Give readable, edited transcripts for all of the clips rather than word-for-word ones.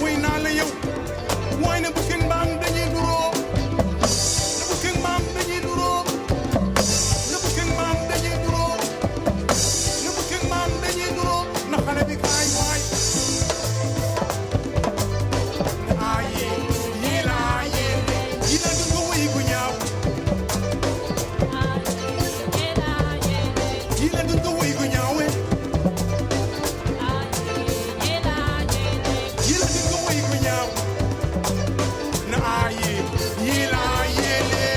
way naa la yow waaye na bu kenn mbaam dañuy duroo na bu kenn mbaam dañuy duroo na bu kenn mbaam dañuy duroo na bu kenn mbaam dañuy duroo na xale bi kaay waay na aaye yee laa yee yi na du ko wéy gu ñaaw yi na du ko wéy gu ñaawe yi na du ko wéy gu ñaaw na aaye yee laa yee lee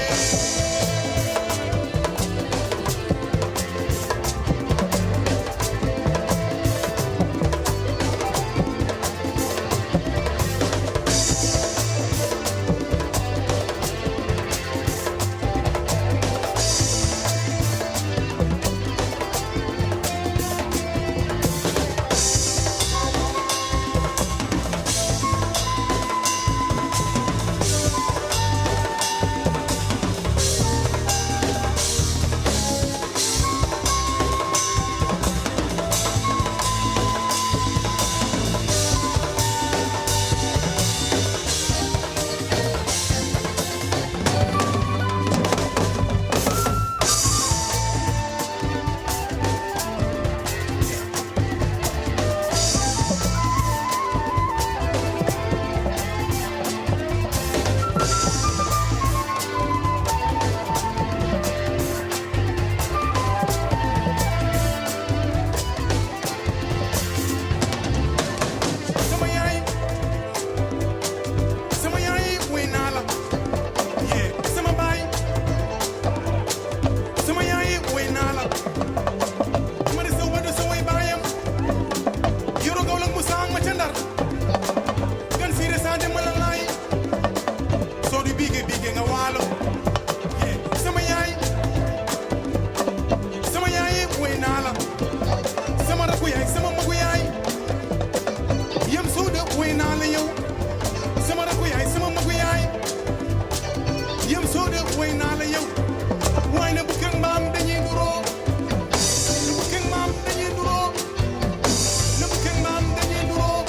sama yaay wéy naa la yee sama baay sama yaay wéy naa la ma ne sa wadu sa way baayam yoro gaw la mu saang ma ca ndar gan siire saa dem ma la laay soo di biige biige nga waalo yee sama yaay wéy naa la sama rakku yaay sama magu yaay yam suuda wéy naa la yow sama rakku yaay sama magu yaay yam suuda wéy naa la yow waaye na bu kenn mbaam dañuy duroo na bu kenn mbaam dañuy duroo na bu kenn mbaam dañuy duroo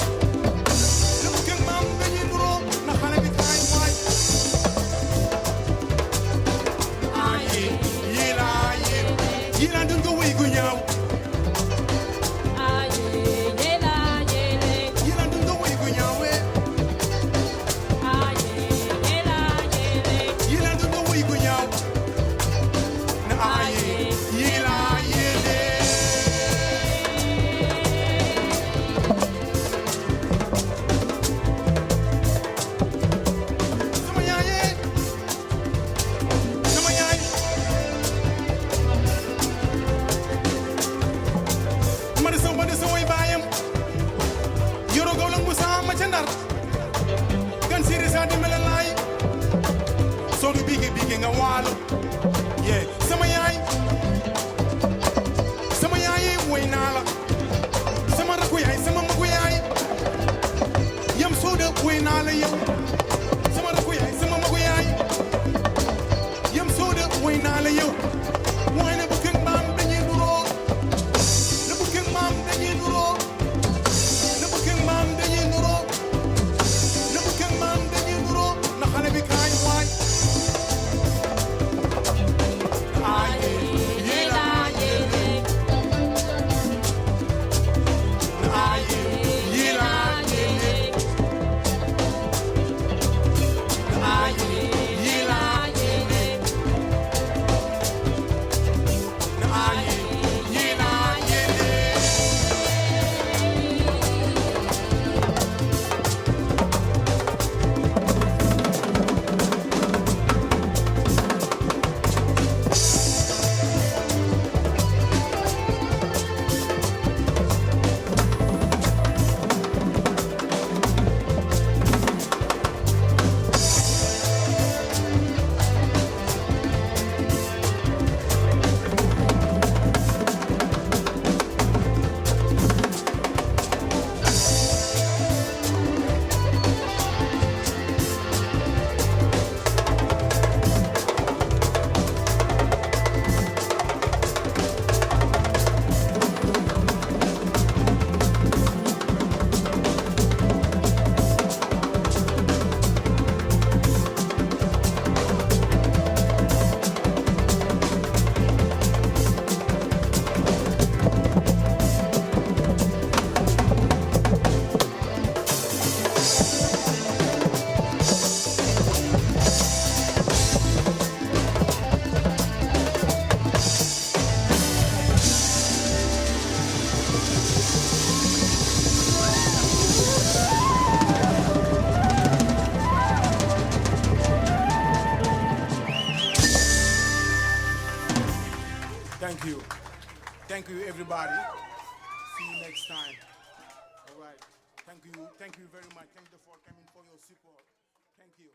na bu kenn mbaam dañuy duroo na xale bi kaay waay aaye yii laa yii laa dun ko wéy gu ñaaw yii laa dun ko wéy gu ñaawee yii laa dun ko wéy gu ñaaw na aaye yii laa yéelee sama yaayee sama yaay ma de sa way baayam yoro gaw lang bu saa ma ca ndar gan siiri saa di mela laay soo du biige biige nga waalo yee sama yaay woy naa la sama rakku yaay sama magu yaay yam sooda woy naa la yow sama rakku yaay sama magu yaay yam sooda woy naa la yow waaye na bu kenn mbaam dañuy duroo na bu kenn mbaam dañuy duroo na bu kenn mbaam dañuy duroo na bu kenn mbaam dañuy duroo na xale bi kaay waay aaye yee laa yee na aaye yee laa yee Thank you, everybody. See you next time. All right. Thank you very much. Thank you for coming for your support. Thank you.